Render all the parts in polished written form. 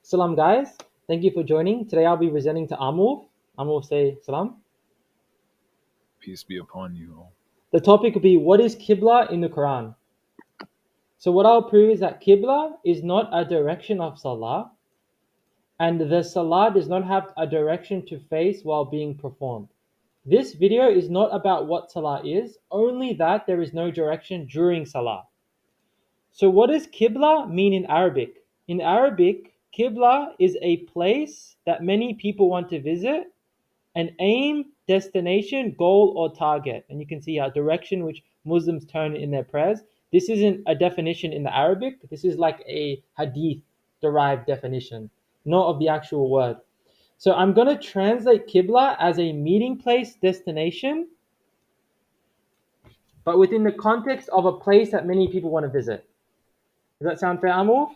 Salam, guys. Thank you for joining. Today I'll be presenting to Amul. Amul, say salam. Peace be upon you all. The topic will be what is Qibla in the Quran? So what I'll prove is that Qibla is not a direction of Salah, and the Salah does not have a direction to face while being performed. This video is not about what Salah is, only that there is no direction during Salah. So what does Qibla mean in Arabic? In Arabic, Qibla is a place that many people want to visit, an aim, destination, goal, or target. And you can see our direction which Muslims turn in their prayers. This isn't a definition in the Arabic. This is like a hadith derived definition, not of the actual word. So I'm going to translate Qibla as a meeting place destination, but within the context of a place that many people want to visit. Does that sound fair, Amor?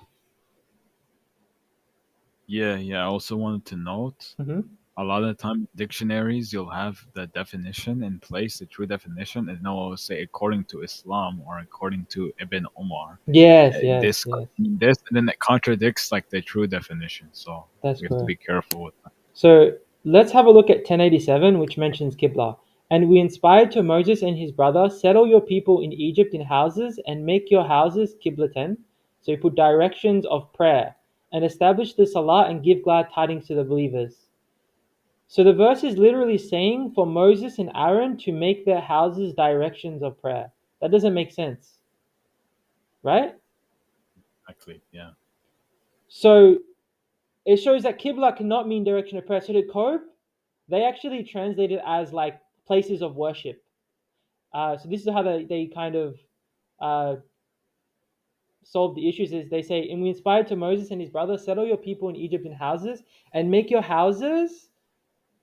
Yeah. I also wanted to note Mm-hmm. a lot of the time dictionaries you'll have the definition in place, the true definition, and they'll always say according to Islam or according to Ibn Umar. Yes, This yes. this and then it contradicts like the true definition. So That's we have to correct. be careful with that. So let's have a look at 1087, which mentions Qibla. And we inspired to Moses and his brother, settle your people in Egypt in houses and make your houses Qiblaten. So you put directions of prayer and establish the Salah and give glad tidings to the believers. So the verse is literally saying for Moses and Aaron to make their houses directions of prayer. That doesn't make sense, right? Exactly. Yeah. So it shows that Qibla cannot mean direction of prayer. So to cope, they actually translate it as like places of worship. So this is how they kind of uh, solve the issues. Is they say, and we inspired to Moses and his brother, settle your people in Egypt in houses and make your houses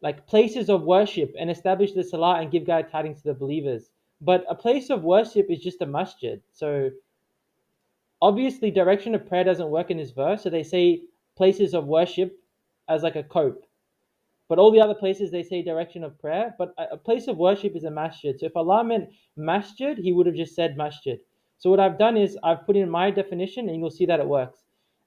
like places of worship and establish the salah and give glad tidings to the believers. But a place of worship is just a masjid. So obviously direction of prayer doesn't work in this verse. So they say places of worship as like a cope. But all the other places they say direction of prayer. But a place of worship is a masjid. So if Allah meant masjid, He would have just said masjid. So what I've done is I've put in my definition, and you'll see that it works.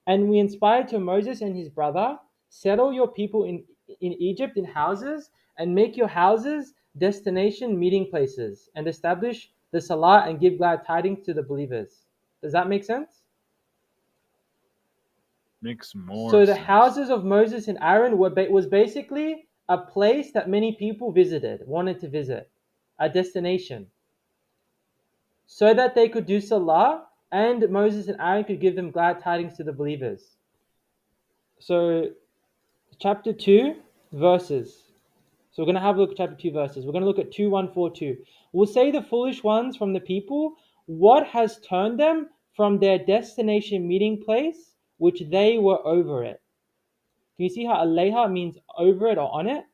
And we inspired to Moses and his brother, settle your people in Egypt in houses, and make your houses destination meeting places, and establish the salah and give glad tidings to the believers. Does that make sense? Makes more So the sense. houses of Moses and Aaron was basically a place that many people visited, wanted to visit, a destination, so that they could do salah and Moses and Aaron could give them glad tidings to the believers. So chapter 2 verses. So we're going to have a look at chapter 2 verses. We're going to look at 2142. We'll say the foolish ones from the people, what has turned them from their destination meeting place, which they were over it. Can you see how alayha means over it or on it?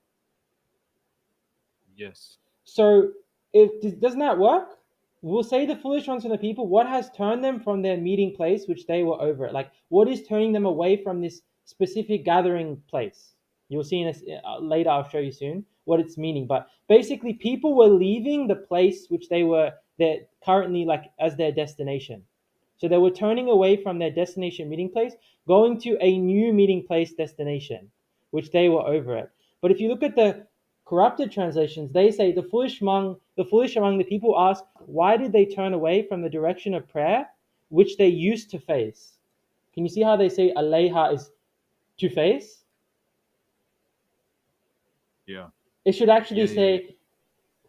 Yes. So if doesn't that work? We'll say the foolish ones from the people, what has turned them from their meeting place, which they were over it? Like, what is turning them away from this specific gathering place? You'll see in later, I'll show you soon what it's meaning. But basically, people were leaving the place which they were they're currently like as their destination. So they were turning away from their destination meeting place, going to a new meeting place destination, which they were over it. But if you look at the corrupted translations, they say the foolish among the people ask, why did they turn away from the direction of prayer which they used to face? Can you see how they say alayha is to face? Yeah. It should actually Yeah. say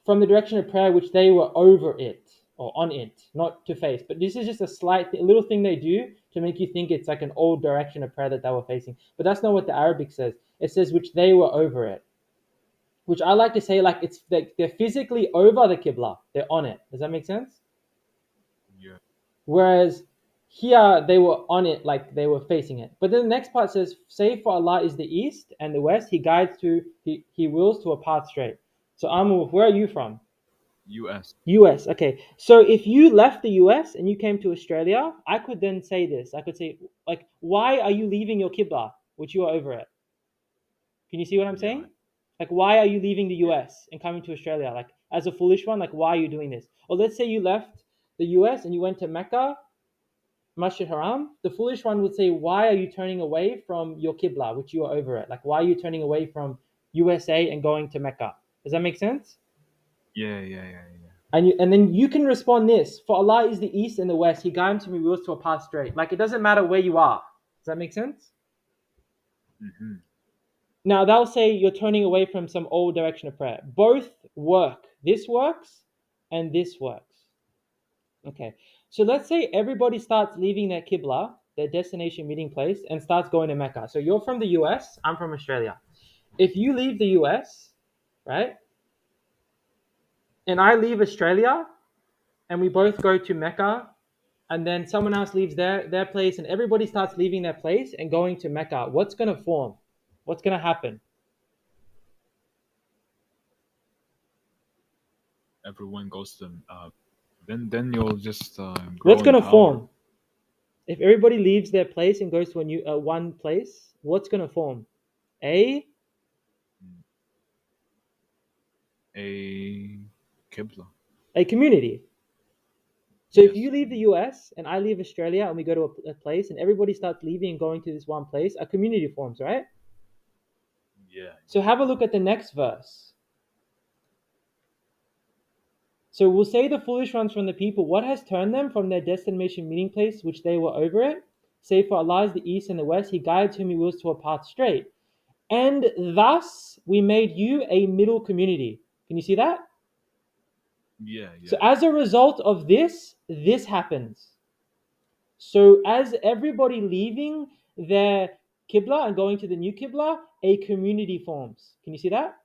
from the direction of prayer which they were over it or on it, not to face. But this is just a little thing they do to make you think it's like an old direction of prayer that they were facing. But that's not what the Arabic says. It says which they were over it, which I like to say like it's they're physically over the Qibla. They're on it. Does that make sense? Yeah. Whereas here they were on it, like they were facing it. But then the next part says, "Save for Allah is the east and the west. He guides to he wills to a path straight." So Amu, where are you from? U.S. US. Okay. So if you left the US and you came to Australia, I could then say this. I could say, like, why are you leaving your Qibla, which you are over it? Can you see what I'm Yeah. saying? Like, why are you leaving the Yeah. US and coming to Australia? Like, as a foolish one, like, why are you doing this? Or let's say you left the US and you went to Mecca Masjid Haram, the foolish one would say, why are you turning away from your Qibla, which you are over it? Like, why are you turning away from USA and going to Mecca? Does that make sense? Yeah, yeah, yeah, yeah. And then you can respond this: for Allah is the east and the west. He guides whom He wills to a path straight. Like, it doesn't matter where you are. Does that make sense? Mm-hmm. Now they'll say you're turning away from some old direction of prayer. Both work. This works and this works. Okay. So let's say everybody starts leaving their Qibla, their destination meeting place, and starts going to Mecca. So you're from the US, I'm from Australia. If you leave the US, right, and I leave Australia, and we both go to Mecca, and then someone else leaves their place, and everybody starts leaving their place and going to Mecca, what's going to form? What's going to happen? Everyone goes to then you'll just What's grow in going to power. form? If everybody leaves their place and goes to a new one place, what's going to form? A A Qibla. a community. So if you Yes. leave the US and I leave Australia and we go to a place and everybody starts leaving and going to this one place, a community forms, right? Yeah, So have a look at the next verse. So we'll say the foolish ones from the people, what has turned them from their destination meeting place, which they were over it? Say, for Allah is the east and the west, He guides whom He wills to a path straight. And thus we made you a middle community. Can you see that? yeah, So yeah. as a result of this, this happens. So as everybody leaving their Qibla and going to the new Qibla, a community forms. Can you see that?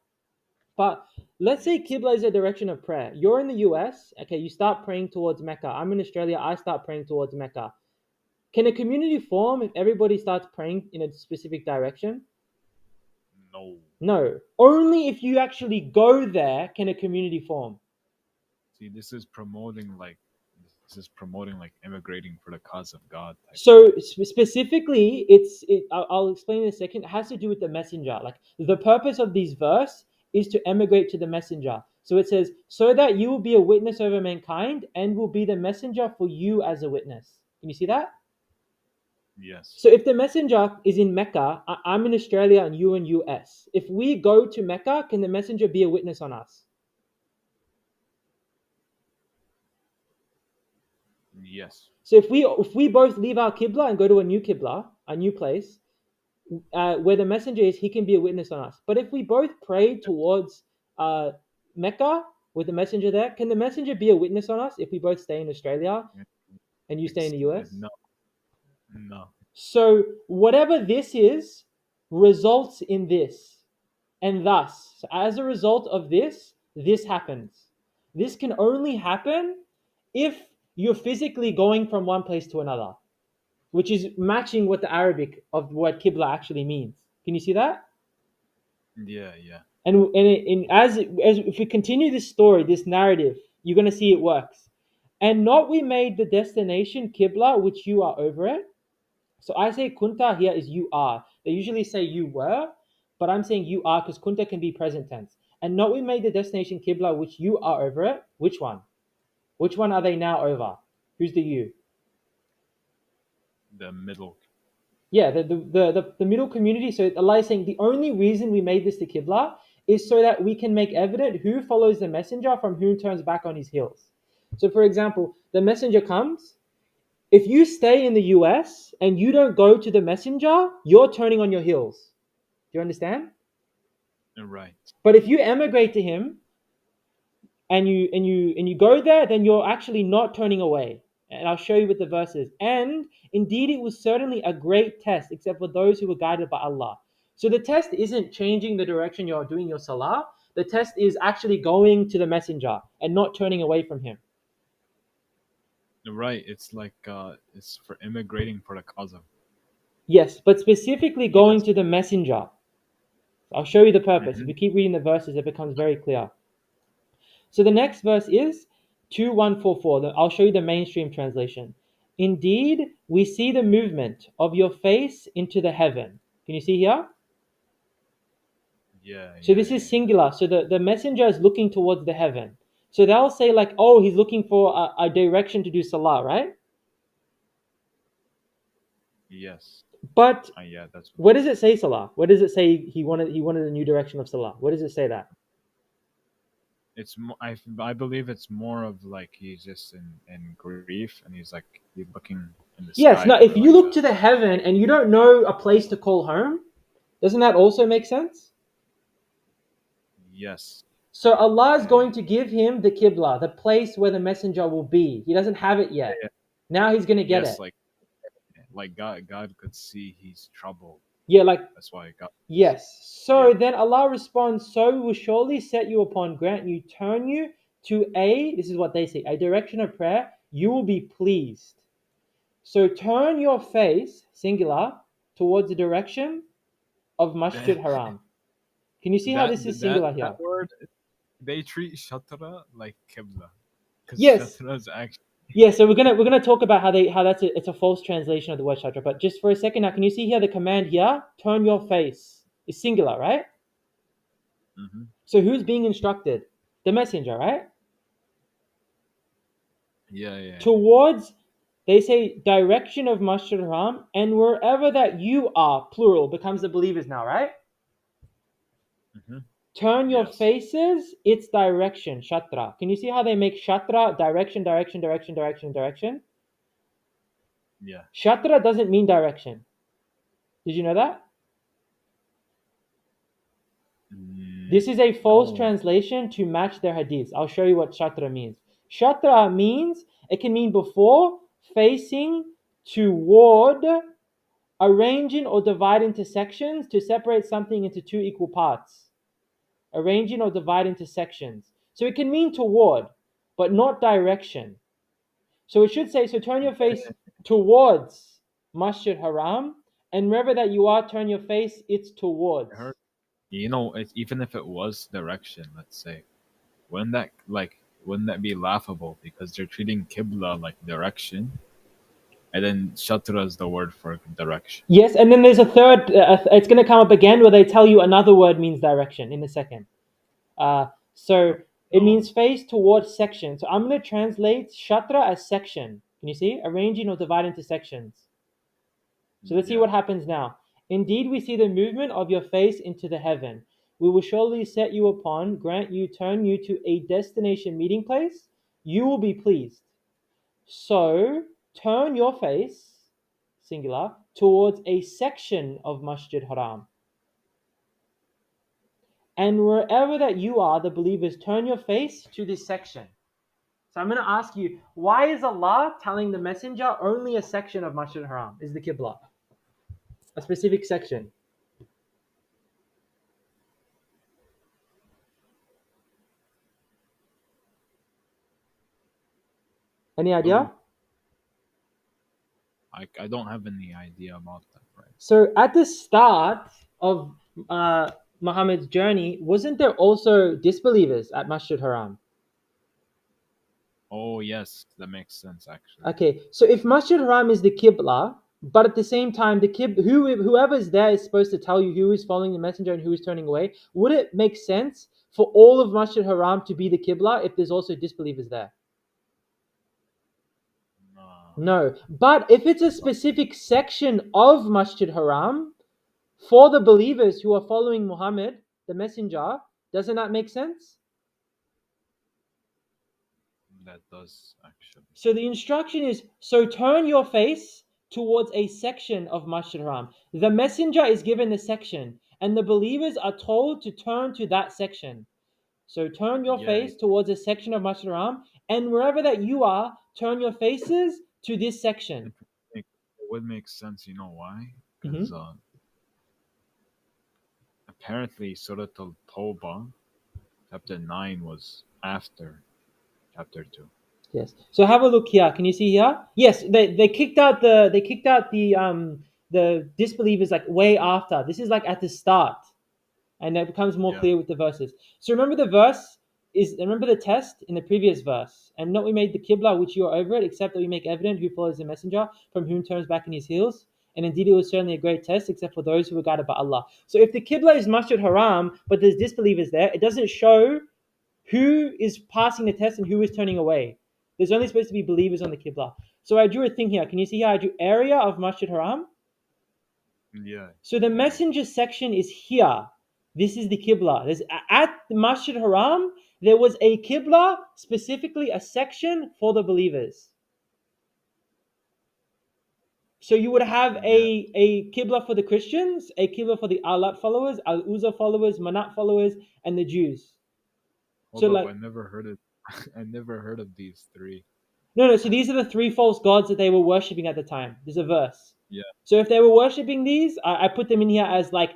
But let's say Yes. Qibla is a direction of prayer. You're in the US, okay, you start praying towards Mecca. I'm in Australia, I start praying towards Mecca. Can a community form if everybody starts praying in a specific direction? No. No. Only if you actually go there can a community form. See, this is promoting like immigrating for the cause of God type thing. So specifically, I'll explain in a second. It has to do with the messenger. Like, the purpose of this verse is to emigrate to the messenger. So it says, so that you will be a witness over mankind and will be the messenger for you as a witness. Can you see that? Yes. So if the messenger is in Mecca, I'm in Australia and you in US. If we go to Mecca, can the messenger be a witness on us? Yes. So if we both leave our Qibla and go to a new Qibla, a new place, where the messenger is, he can be a witness on us. But if we both pray towards uh, Mecca with the messenger there, can the messenger be a witness on us if we both stay in Australia Yeah. and you stay in the US? No, no. So whatever this is results in this. And thus, so as a result of this, this happens. This can only happen if you're physically going from one place to another, which is matching what the Arabic of what Qibla actually means. Can you see that? Yeah, yeah. And as if we continue this story, this narrative, you're going to see it works. And not we made the destination Qibla, which you are over it. So I say kunta here is you are. They usually say you were, but I'm saying you are because kunta can be present tense. And not we made the destination Qibla, which you are over it. Which one? Which one are they now over? Who's the you? The middle. Yeah, the middle community. So Allah is saying the only reason we made this the Qibla is so that we can make evident who follows the messenger from who turns back on his heels. So for example, the messenger comes. If you stay in the US and you don't go to the messenger, you're turning on your heels. Do you understand? Right. But if you emigrate to him and you go there, then you're actually not turning away. And I'll show you with the verses. And indeed, it was certainly a great test, except for those who were guided by Allah. So the test isn't changing the direction you're doing your salah. The test is actually going to the messenger and not turning away from him. Right. It's like it's for immigrating for the cause of. Yes, but specifically going Yes. to the messenger. I'll show you the purpose. If Mm-hmm. you keep reading the verses, it becomes very clear. So the next verse is 2144. I'll show you the mainstream translation. Indeed, we see the movement of your face into the heaven. Can you see here? Yeah, So yeah, this yeah, is yeah. singular. So the messenger is looking towards the heaven. So they'll say, like, oh, he's looking for a direction to do salah, right? Yes. But Yeah, that's what. where does it say Salah? Where does it say he wanted a new direction of Salah? Where does it say that? It's I believe it's more of like he's just in grief and he's looking in the sky Yes. Now, for if like you a look to the heaven and you don't know a place to call home, doesn't that also make sense? yes. So Allah is Yeah, going to give him the Qibla, the place where the messenger will be. He doesn't have it yeah, yet. yeah. Now he's going to get Yes, it. like God could see he's troubled. Yeah, like, That's why God. yes. Yeah. So then Allah responds, so we will surely set you upon, grant you, turn you to this is what they say, a direction of prayer, you will be pleased. So turn your face, singular, towards the direction of Masjid That Haram. Can you see how this is singular that here? word they treat shatra like Qibla because Yes. shatra is actually Yeah, so we're gonna talk about how it's a false translation of the word shatra. But just for a second now, can you see here the command here? Turn your face is singular, right? hmm So who's being instructed? The messenger, right? yeah, yeah, Towards, they say, direction of Masjid Haram, and wherever that you are, plural, becomes the believers now, right? hmm Turn your yes, faces, its direction, shatra. Can you see how they make shatra direction, direction, direction, direction, direction? yeah. Shatra doesn't mean direction. Did you know that? This is a false No. translation to match their hadiths. I'll show you what shatra means. Shatra means, it can mean before, facing, toward, arranging or divide into sections to separate something into two equal parts. Arranging or divide into sections. So it can mean toward, but not direction. So it should say, so turn your face towards Masjid Haram, and wherever that you are, turn your face, it's I towards. heard. Even if it was direction, let's say, wouldn't that be laughable because they're treating Qibla like direction, and then shatra is the word for direction. Yes, and then there's a third, it's going to come up again where they tell you another word means direction in a second. So it No. means face towards section. So I'm going to translate shatra as section. Can you see? Arranging or divide into sections. So let's see Yeah. what happens now. Indeed, we see the movement of your face into the heaven. We will surely set you upon, grant you, turn you to a destination meeting place. You will be pleased. So turn your face, singular, towards a section of Masjid Haram. And wherever that you are, the believers, turn your face to this section. So I'm going to ask you, why is Allah telling the messenger only a section of Masjid Haram is the Qibla? A specific section. Any idea? Believe. I don't have any idea about that, right? So at the start of uh, Muhammad's journey, wasn't there also disbelievers at Masjid Haram? Oh yes, that makes sense actually. Okay, so if Masjid Haram is the Qibla, but at the same time, whoever's there is supposed to tell you who is following the messenger and who is turning away, would it make sense for all of Masjid Haram to be the Qibla if there's also disbelievers there? No. No. But if it's a specific section of Masjid Haram for the believers who are following Muhammad, the messenger, doesn't that make sense? That does actually. So the instruction is, so turn your face towards a section of Masjid Haram. The messenger is given the section, and the believers are told to turn to that section. So turn your Yeah, face towards a section of Masjid Haram, and wherever that you are, turn your faces to this it section. would make sense. You know why? Because Mhm. apparently Surah Al-Tawbah, chapter 9, was after chapter 2. Yes. So have a look here. Can you see here? Yes, they kicked out the disbelievers like way after. This is like at the start, and it becomes more Yeah. clear with the verses. So remember the test in the previous verse, and not we made the Qibla which you are over it, except that we make evident who follows the messenger, from whom turns back in his heels. And indeed, it was certainly a great test, except for those who were guided by Allah. So if the Qibla is Masjid Haram, but there's disbelievers there, it doesn't show who is passing the test and who is turning away. There's only supposed to be believers on the Qibla. So I drew a thing here. Can you see how I drew area of Masjid Haram? Yeah. So the Yeah. messenger section is here. This is the Qibla. At the Masjid Haram, there was a Qibla, specifically a section for the believers. So you would have Yeah. a Qibla for the Christians, a Qibla for the Alat followers, Al Uzza followers, Manat followers, and the Jews. So Hold up. like I never heard it. I never heard of these three. no. So these are the three false gods that they were worshipping at the time. There's a verse. Yeah. So if they were worshipping these, I put them in here as like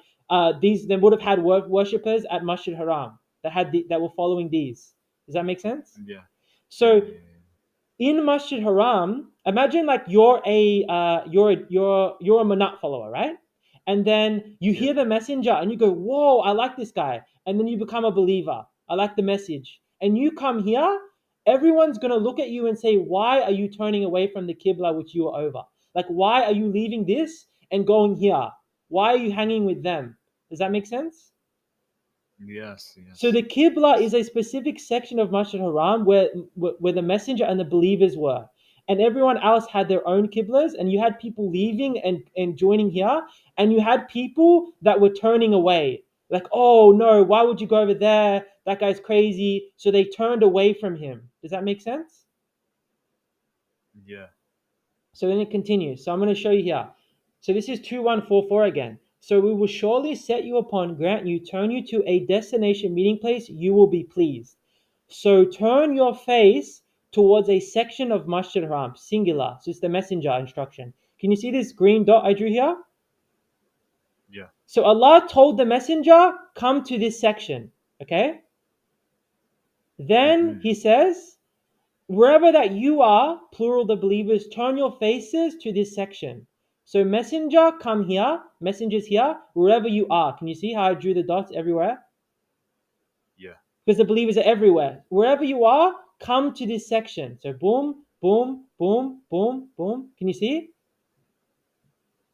these. They would have had worshippers at Masjid Haram that were following these. Does that make sense? Yeah. Yeah. So Yeah. in Masjid Haram, imagine like you're a Manat follower, right? And then you Yeah. hear the messenger and you go, "Whoa, I like this guy," and then you become a believer. I like the message, and you come here. Everyone's gonna look at you and say, "Why are you turning away from the Qibla which you are over? Like, why are you leaving this and going here? Why are you hanging with them?" Does that make sense? Yes. So Yes. the Qibla Yes. is a specific section of Masjid Haram where the messenger and the believers were. And everyone else had their own Qiblas, and you had people leaving and joining here, and you had people that were turning away. Like, oh no, why would you go over there? That guy's crazy. So they turned away from him. Does that make sense? Yeah. So then it continues. So I'm going to show you here. So this is 2144 again. So we will surely set you upon, grant you, turn you to a destination meeting place, you will be pleased. So turn your face towards a section of Masjid Haram, singular. So it's the messenger instruction. Can you see this green dot I drew here? Yeah. So Allah told the messenger, come to this section. Okay? Then Mm-hmm. he says, wherever that you are, plural the believers, turn your faces to this section. So messenger, come here. Messengers here, wherever you are. Can you see how I drew the dots everywhere? Yeah. Because the believers are everywhere. Wherever you are, come to this section. So boom, boom, boom, boom, boom. Can you see?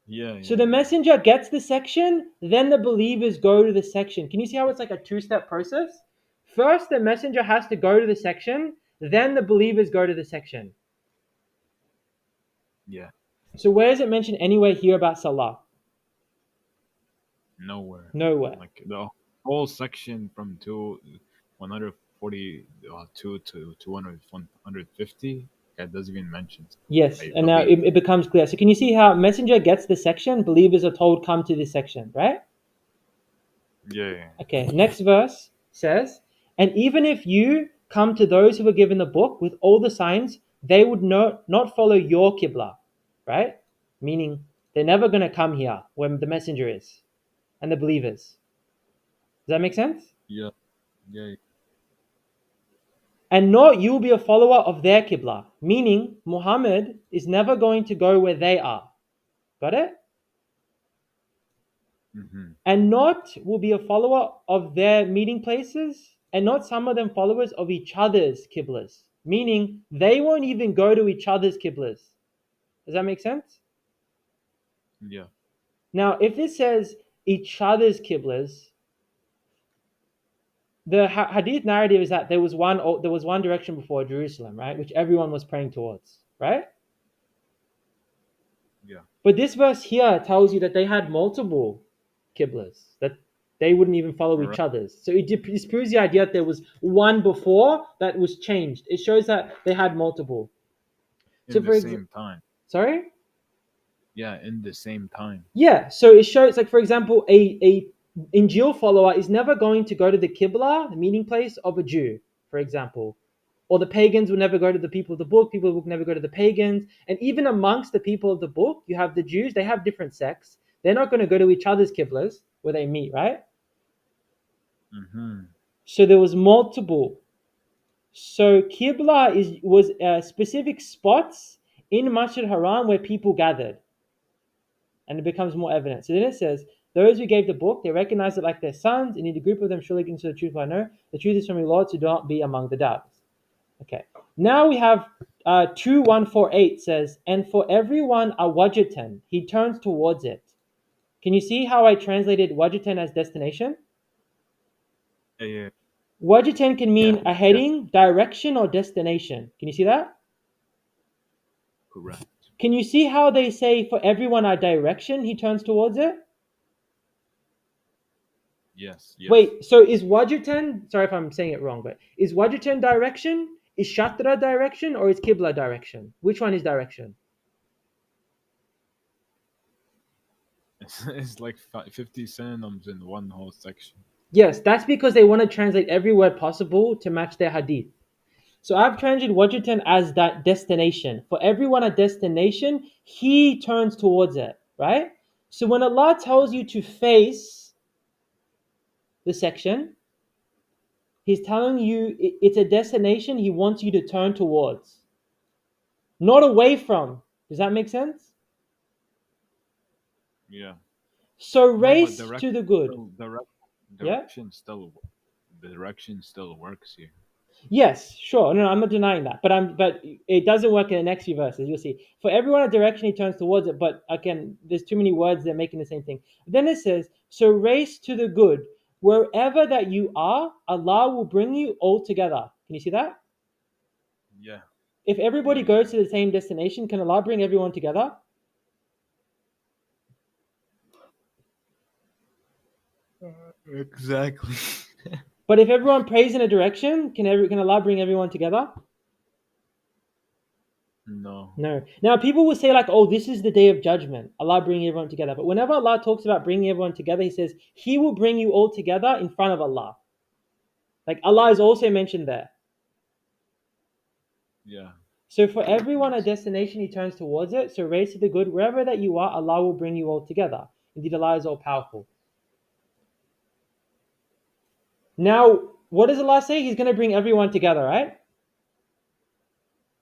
Yeah. So Yeah. the Yeah. messenger gets the section, then the believers go to the section. Can you see how it's like a two-step process? First, the messenger has to go to the section, then the believers go to the section. Yeah. So where is it mentioned anywhere here about Salah? Nowhere. Nowhere. Like the whole section from 142 to 150. That doesn't even mention. Yes, I and now believe. it becomes clear. So can you see how messenger gets the section? Believers are told come to this section, right? Yeah. Yeah. Okay, next verse says, and even if you come to those who were given the book with all the signs, they would not follow your Qibla, right? Meaning they're never going to come here when the messenger is and the believers. Does that make sense? Yeah. Yeah. And nor you will be a follower of their Qibla, meaning Muhammad is never going to go where they are. Got it? Mm-hmm. And not will be a follower of their meeting places, and not some of them followers of each other's Qiblas, meaning they won't even go to each other's Qiblas. Does that make sense? Yeah. Now, if it says each other's Qiblas, the hadith narrative is that there was one direction before Jerusalem, right, which everyone was praying towards, right? Yeah. But this verse here tells you that they had multiple Qiblas, that they wouldn't even follow All each right. other's. So it disproves the idea that there was one before that was changed. It shows that they had multiple. So In the for example, same time. sorry? Yeah. In the same time. Yeah, so it shows, like, for example, a Injil follower is never going to go to the Qibla, the meeting place of a Jew, for example. Or the pagans will never go to the people of the book, people will never go to the pagans. And even amongst the people of the book, you have the Jews, they have different sects. They're not going to go to each other's Qiblas where they meet, right? Mm-hmm. So there was multiple. So Qibla was specific spots in Masjid Haram where people gathered. And it becomes more evident. So then it says, those who gave the book, they recognize it like their sons, and in the group of them surely consider the truth by know. The truth is from your Lord, so do not be among the doubters. Okay. Now we have 2148 says, and for everyone a wajatan, he turns towards it. Can you see how I translated wajatan as destination? Yeah. Yeah. Wajatan can Yeah. mean a Yeah. heading, direction, or destination. Can you see that? Correct. Can you see how they say for everyone a direction he turns towards it? Yes, yes. Wait, so is Wajutan, sorry if I'm saying it wrong, but is Wajutan direction, is Shatra direction, or is Qibla direction? Which one is direction? It's like 50 synonyms in one whole section. Yes, that's because they want to translate every word possible to match their hadith. So I've translated Wajutan as that destination. For everyone a destination, he turns towards it, right? So when Allah tells you to face the section, He's telling you it's a destination He wants you to turn towards, not away from. Does that make sense? Yeah. So No, but race to the good. Yeah? direction still works here. Yes, sure. No, I'm not denying that. But it doesn't work in the next few verses. You'll see. For everyone a direction he turns towards it, but again, there's too many words that are making the same thing. Then it says, so race to the good. Wherever that you are, Allah will bring you all together. Can you see that? Yeah, If everybody yeah, goes to the same destination, can Allah bring everyone together? yeah. Exactly. But if everyone prays in a direction, can Allah bring everyone together? No. No. Now people will say like, "Oh, this is the day of judgment. Allah bringing everyone together." But whenever Allah talks about bringing everyone together, He says He will bring you all together in front of Allah. Like Allah is also mentioned there. Yeah. So for everyone, a Yes. destination He turns towards it. So race to the good wherever that you are. Allah will bring you all together. Indeed, Allah is all powerful. Now, what does Allah say? He's going to bring everyone together, right?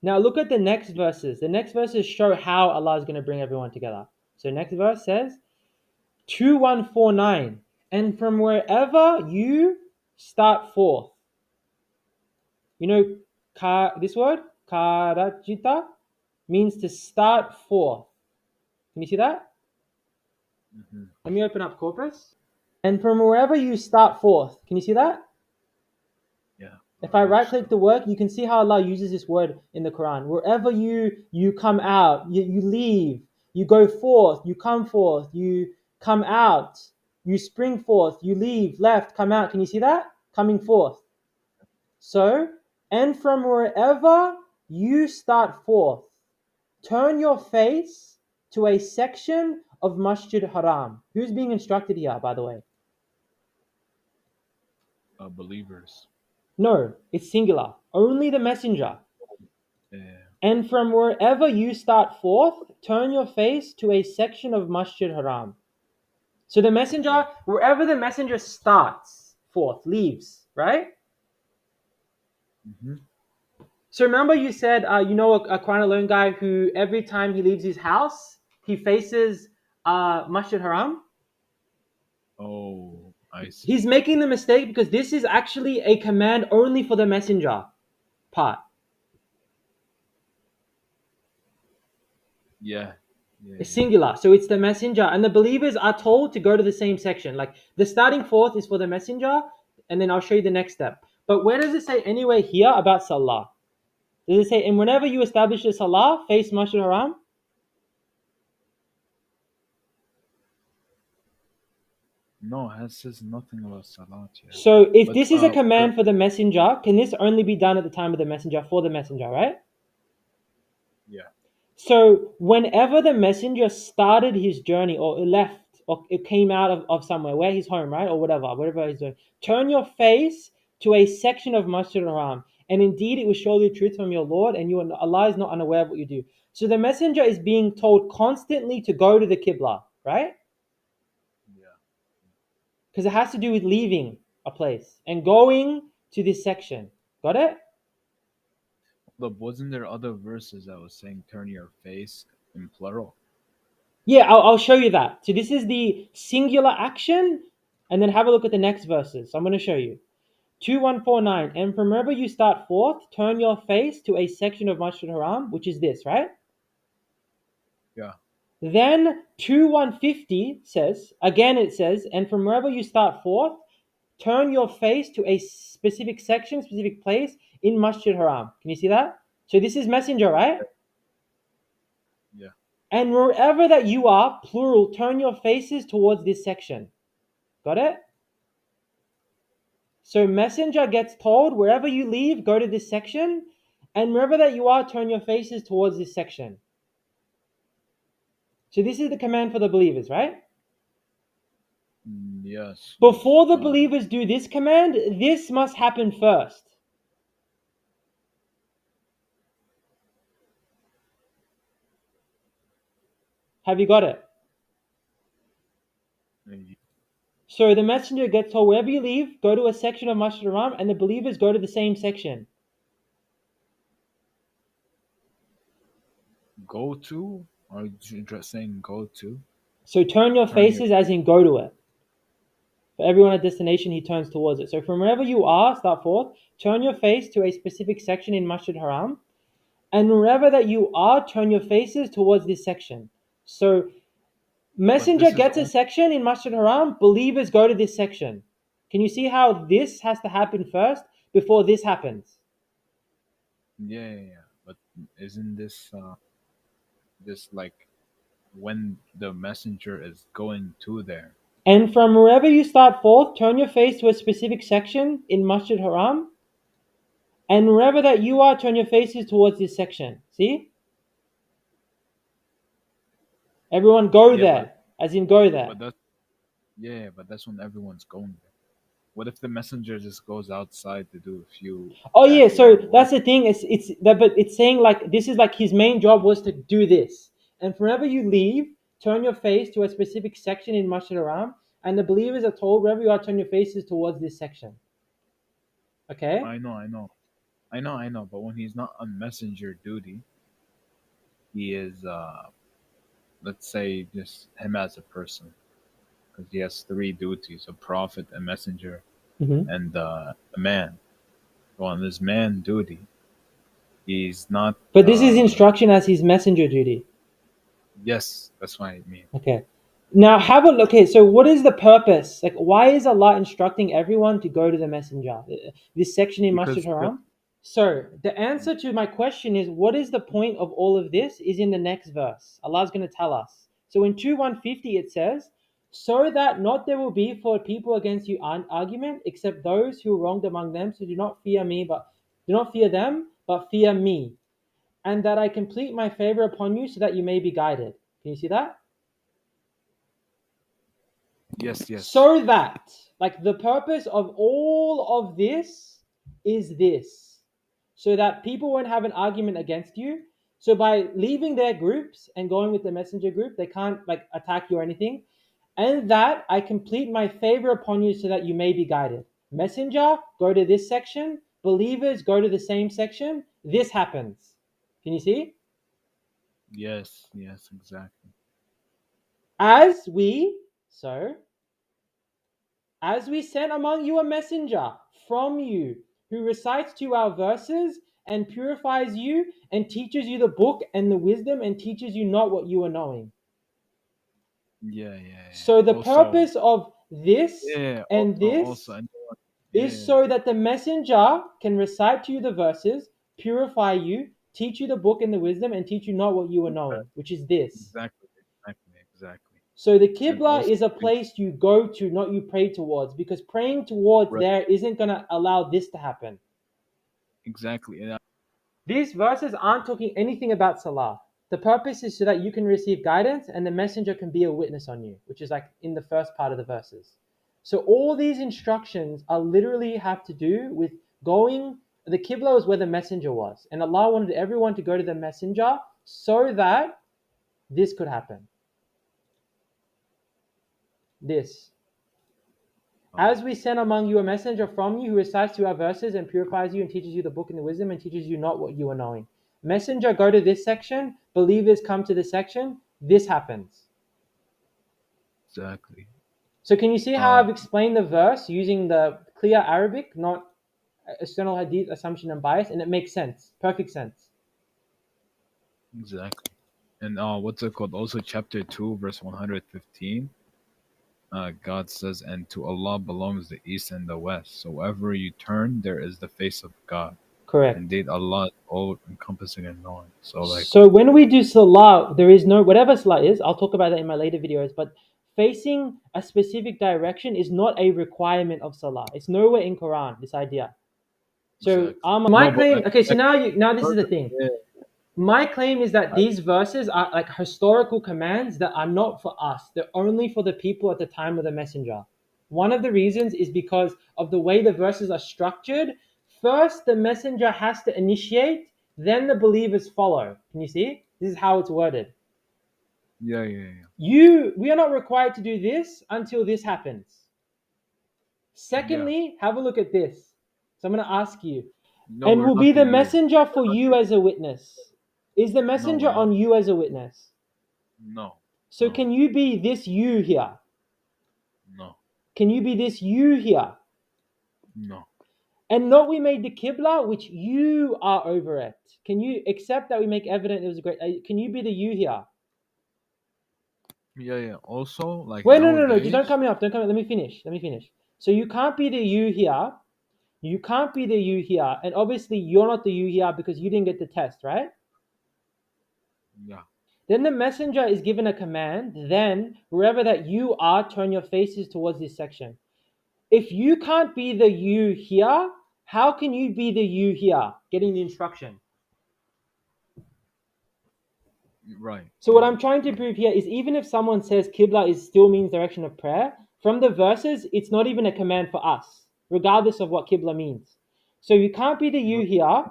Now look at the next verses. The next verses show how Allah is going to bring everyone together. So next verse says 2149, and from wherever you start forth. You know, this word, karajita, means to start forth. Can you see that? Hmm. Let me open up Corpus. And from wherever you start forth. Can you see that? Yeah. If I Wherever you right click start. the word, you can see how Allah uses this word in the Quran. Wherever you come out, you leave, you go forth, you come forth, you come out, you spring forth, you leave, left, come out. Can you see that? Coming forth. So, and from wherever you start forth, turn your face to a section of Masjid Haram. Who's being instructed here, by the way? Believers. No, it's singular. Only the messenger. Yeah. And from wherever you start forth, turn your face to a section of Masjid Haram. So the messenger, wherever the messenger starts forth, leaves, right? Hmm. So remember you said, a Quran alone guy who every time he leaves his house, he faces Masjid Haram? Oh, I see. He's making the mistake because this is actually a command only for the messenger part. Yeah. Yeah. It's Yeah. singular. So it's the messenger. And the believers are told to go to the same section. Like the starting forth is for the messenger, and then I'll show you the next step. But where does it say anywhere here about Salah? Does it say, and whenever you establish a Salah, face Masjid Haram? No, it says nothing about salat here. So if But this is a command for the messenger, can this only be done at the time of the messenger for the messenger, right? yeah. So whenever the messenger started his journey or left or it came out of somewhere, where he's home, right? Or whatever he's doing, turn your face to a section of Masjid Haram. And indeed it will show you the truth from your Lord, and Allah is not unaware of what you do. So the messenger is being told constantly to go to the Qibla, right? Yeah. Because it has to do with leaving a place and going to this section. Got it? But wasn't there other verses that was saying turn your face in plural? Yeah, I'll show you that. So this is the singular action, and then have a look at the next verses. So I'm going to show you. 2149, and from wherever you start forth, turn your face to a section of Masjid Haram, which is this, right? Yeah. Then 2150 says, again it says, and from wherever you start forth, turn your face to a specific section, specific place in Masjid Haram. Can you see that? So this is messenger, right? Yeah. And wherever that you are, plural, turn your faces towards this section. Got it? So messenger gets told, wherever you leave, go to this section. And wherever that you are, turn your faces towards this section. So this is the command for the believers, right? Yes, yes. Before the believers do this command, this must happen first. Have you got it? Y- So the messenger gets told, wherever you leave, go to a section of Masjid Haram, and the believers go to the same section. Go to? Are you just saying go to? So turn your Turn your. faces as in go to it. For everyone at destination, he turns towards it. So from wherever you are, start forth, turn your face to a specific section in Masjid Haram, and wherever that you are, turn your faces towards this section. So But messenger this is gets a only. section in Masjid Haram, believers go to this section. Can you see how this has to happen first before this happens? Yeah, yeah, yeah. But isn't this like when the messenger is going to there? And from wherever you start forth, turn your face to a specific section in Masjid Haram, and wherever that you are, turn your faces towards this section. See? Everyone go Yeah, there, as in go but there. that's yeah, but that's when everyone's going there. What if the messenger just goes outside to do a few Oh yeah, so backyard work? that's the thing. It's that, but it's saying like this is like his main job was to do this. And wherever you leave, turn your face to a specific section in Masjid Haram, and the believers are told wherever you are, turn your faces towards this section. Okay. I know, I know, I know. But when he's not on messenger duty, he is, let's say, just him as a person, because he has three duties: a prophet, a messenger, Hmm. and a man. So on his man duty, he's not. But this is instruction as his messenger duty. Yes, that's what I mean. Okay. Now have a look. Okay, so what is the purpose? Like, why is Allah instructing everyone to go to the messenger? This section in Masjid Because Haram. So the answer to my question is, what is the point of all of this? Is in the next verse. Allah's going to tell us. So in 2:150 it says, "So that not there will be for people against you an argument, except those who are wronged among them. So do not fear me, but do not fear them, but fear me, and that I complete my favor upon you, so that you may be guided." Can you see that? yes, yes, So that, like, the purpose of all of this is this, so that people won't have an argument against you. So by leaving their groups and going with the messenger group, they can't like attack you or anything. And that I complete my favor upon you, so that you may be guided. Messenger, go to this section. Believers, go to the same section. This happens. Can you see? yes, yes, exactly. As we, so As we sent among you a messenger from you, who recites to you our verses and purifies you and teaches you the book and the wisdom and teaches you not what you are knowing. Yeah, yeah, yeah. So the Also, purpose of this yeah, and also, this and is yeah, so that the messenger can recite to you the verses, purify you, teach you the book and the wisdom, and teach you not what you are knowing, which is this. exactly, exactly, exactly. So the And Qibla also, is a place you go to, not you pray towards, because praying towards right, there isn't going to allow this to happen. exactly, and These verses aren't talking anything about Salah. The purpose is so that you can receive guidance and the messenger can be a witness on you, which is like in the first part of the verses. So all these instructions are literally have to do with going. The Qibla was where the messenger was, and Allah wanted everyone to go to the messenger so that this could happen. This. uh, As we send among you a messenger from you who recites you our verses and purifies you and teaches you the book and the wisdom and teaches you not what you are knowing. Messenger, go to this section. Believers come to this section. This happens. exactly. So can you see how Uh, I've explained the verse using the clear Arabic, not external hadith, assumption, and bias, and it makes sense. Perfect sense. exactly. And what's it called? Also, chapter 2, verse 115. God says, "And to Allah belongs the east and the west. So wherever you turn, there is the face of God." Correct. Indeed, Allah is all encompassing and knowing. So like, So when we do salah, there is no, whatever salah is, I'll talk about that in my later videos, but facing a specific direction is not a requirement of salah. It's nowhere in Quran, this idea. So exactly. my No, but claim, okay, so now this is the further, thing. yeah, My claim is that I, these verses are like historical commands that are not for us. They're only for the people at the time of the messenger. One of the reasons is because of the way the verses are structured. First, the messenger has to initiate, then the believers follow. Can you see? This is how it's worded. yeah, yeah, yeah, We are not required to do this until this happens. yeah. Secondly, have a look at this. So I'm going to ask you, No, and we're will not be the the you. messenger for We're not you the as a witness. Is the No, messenger we're not. on you as a witness? No, So no, can you be this you here? no, Can you be this you here? no. And not we made the Qibla, which you are over it. Can you accept that we make evident it was a great? Can you be the you here? Yeah, yeah. Also, like Wait, no. Just don't nowadays, cut me off. Don't cut me. Let me finish. Let me finish. So you can't be the you here. You can't be the you here, and obviously you're not the you here because you didn't get the test, right? yeah, Then the messenger is given a command. Then wherever that you are, turn your faces towards this section. If you can't be the you here, how can you be the you here getting the instruction? right. So what Yeah, I'm trying to yeah. prove here is even if someone says Qibla is still means direction of prayer, from the verses, it's not even a command for us, regardless of what Qibla means. So you can't be the you Right. here,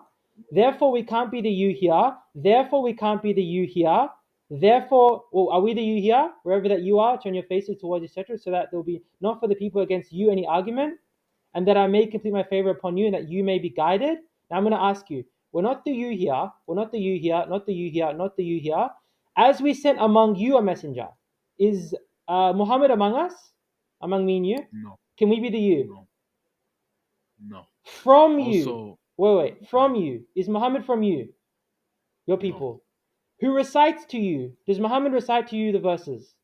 therefore we can't be the you here, therefore we can't be the you here, therefore, well, are we the you here? Wherever that you are, turn your faces towards, etc., so that there'll be not for the people against you any argument, and that I may complete my favor upon you, and that you may be guided. Now I'm going to ask you, we're not the you here, we're not the you here, not the you here, not the you here. As we sent among you a messenger, is Muhammad among us? Among me and you? No, Can we be the you? no, no. From you. Also, Wait. right. From you. Is Muhammad from you? Your No, people. Who recites to you? Does Muhammad recite to you the verses?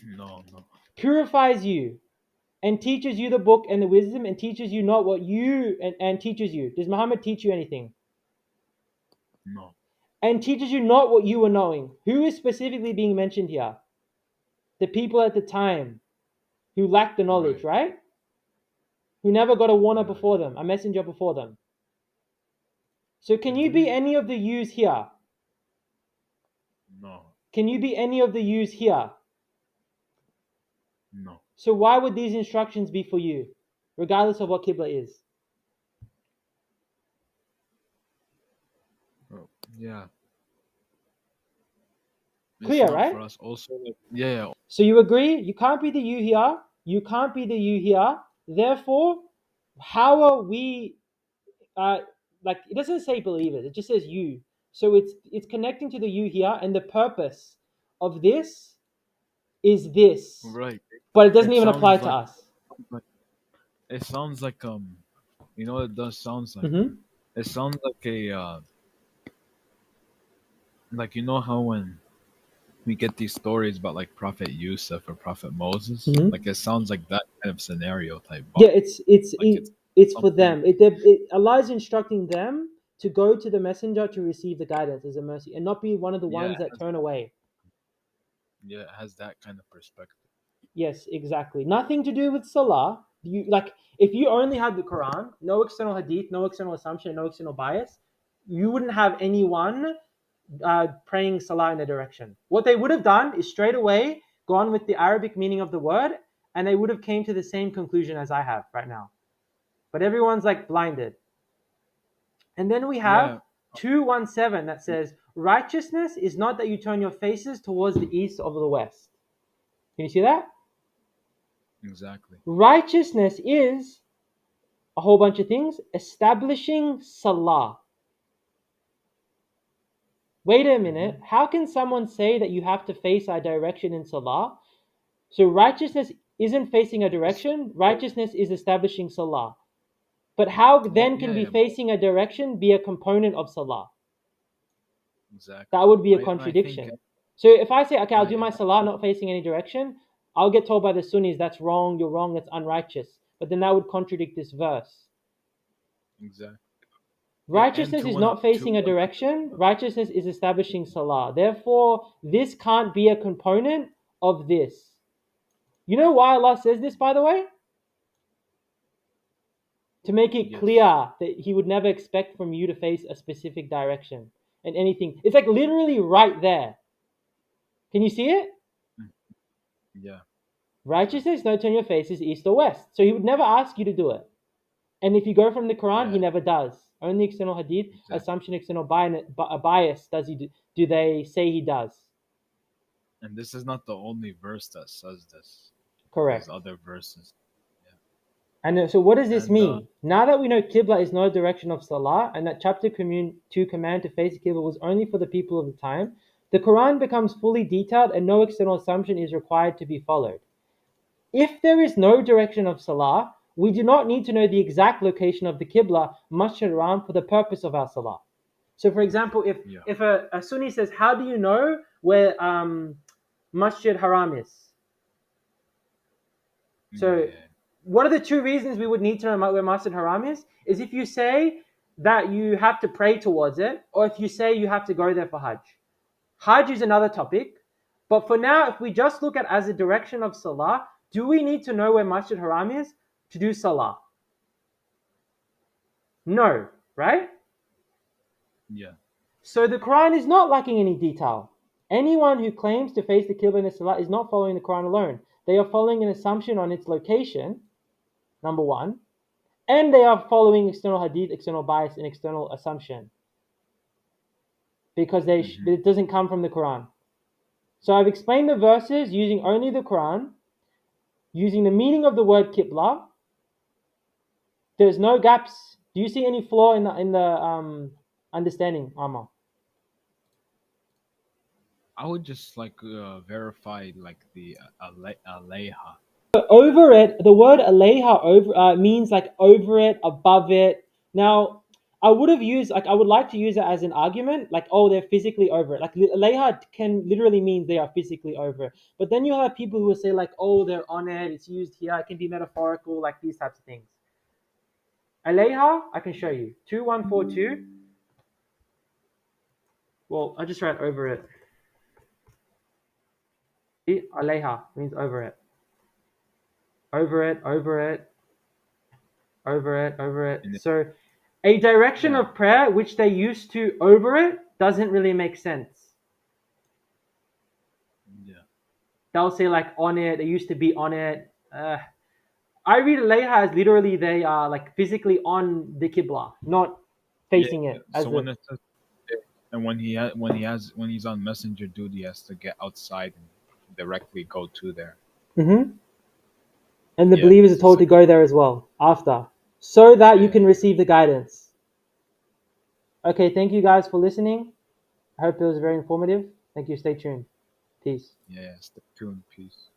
no, no, Purifies you and teaches you the book and the wisdom and teaches you not what you and teaches you. Does Muhammad teach you anything? no. And teaches you not what you were knowing. Who is specifically being mentioned here? The people at the time who lacked the knowledge, Right. right? Who never got a warner Yeah, before them, a messenger before them. So can you be indeed. any of the yous here? No, Can you be any of the yous here? no. So why would these instructions be for you, regardless of what Qibla is? Oh, yeah. It's Clear, not for right? us. Also, like, yeah, yeah. So you agree? You can't be the you here. You can't be the you here. Therefore, how are we uh, like it doesn't say believers, it just says you. So it's connecting to the you here, and the purpose of this is this, Right. but it doesn't It even apply sounds to like, us. like it sounds like you know what it does sounds like. Mm-hmm. It sounds like a like you know how when we get these stories about like Prophet Yusuf or Prophet Moses, Mm-hmm. like it sounds like that kind of scenario type Yeah, vibe. Like it's it's for something. them. It Allah is instructing them to go to the messenger to receive the guidance as a mercy, and not be one of the Yeah, ones that turn away. it has that kind of perspective. Yes, exactly. Nothing to do with salah. You like if you only had the Quran, no external hadith, no external assumption, no external bias, you wouldn't have anyone praying salah in a direction. What they would have done is straight away gone with the Arabic meaning of the word, and they would have came to the same conclusion as I have right now. But everyone's like blinded. And then we have Yeah, 217 that says righteousness is not that you turn your faces towards the east or the west. Can you see that? exactly. Righteousness is a whole bunch of things. Establishing salah. Wait a minute. Hmm. How can someone say that you have to face a direction in salah? So righteousness isn't facing a direction. Righteousness is establishing salah. But how Well, then can yeah, be yeah, but facing a direction be a component of salah? That exactly. would be a I think contradiction. So if I say, okay, I'll right. do my salah not facing any direction, I'll get told by the Sunnis that's wrong, you're wrong, that's unrighteous. But then that would contradict this verse. exactly. And Righteousness to is one not to facing a one direction. Righteousness is establishing salah. Therefore, this can't be a component of this. You know why Allah says this, by the way? To make it yes, clear that He would never expect from you to face a specific direction and anything. It's like literally right there. Can you see it? mm, yeah, exactly, Righteousness, no, turn your faces east or west. So He would never ask you to do it. And if you go from the Quran, He yeah, never does. Only external hadith, exactly. assumption, external bias does He do they say He does. And this is not the only verse that says this. There's Correct. other verses. And so what does Yeah, this and mean? Now that we know Qibla is no direction of Salah and that chapter 2 command to face Qibla was only for the people of the time, the Quran becomes fully detailed and no external assumption is required to be followed. If there is no direction of Salah, we do not need to know the exact location of the Qibla, Masjid Haram, for the purpose of our Salah. So for example, yeah, if a Sunni says, how do you know where Masjid Haram is? yeah, So, yeah. what are the two reasons we would need to know where Masjid Haram is? Is if you say that you have to pray towards it, or if you say you have to go there for Hajj. Hajj is another topic, but for now, if we just look at as a direction of Salah, do we need to know where Masjid Haram is to do Salah? No, right? Yeah. So the Quran is not lacking any detail. Anyone who claims to face the Qibla in a Salah is not following the Quran alone. They are following an assumption on its location, number one. And they are following external hadith, external bias, and external assumption because Hmm. it doesn't come from the Quran. So I've explained the verses using only the Quran, using the meaning of the word Qibla. There's no gaps. Do you see any flaw in the understanding, Amma? I would just like verify like the aleha. Over it, the word aleha over means like over it, above it. Now, I would have used like I would like to use it as an argument, like oh they're physically over it. Like aleha can literally mean they are physically over it. But then you have people who will say like oh they're on it. It's used here. It can be metaphorical, like these types of things. Aleha, I can show you 2142. Well, I just write over it. See, aleha means over it, over it, over it, over it. And it, So a direction yeah, of prayer which they used to over it doesn't really make sense. yeah, They'll say like on it, they used to be on it. I read Aleha as literally they are like physically on the Qibla, not yeah. facing it as So the. when it says, and when he's on messenger duty, he has to get outside and directly go to there. Mhm. And the Yeah, believers are because it's told to like go there as well after, so that you yeah, can receive the guidance. Okay, thank you guys for listening. I hope it was very informative. Thank you. Stay tuned. Peace. yeah. Stay tuned, peace.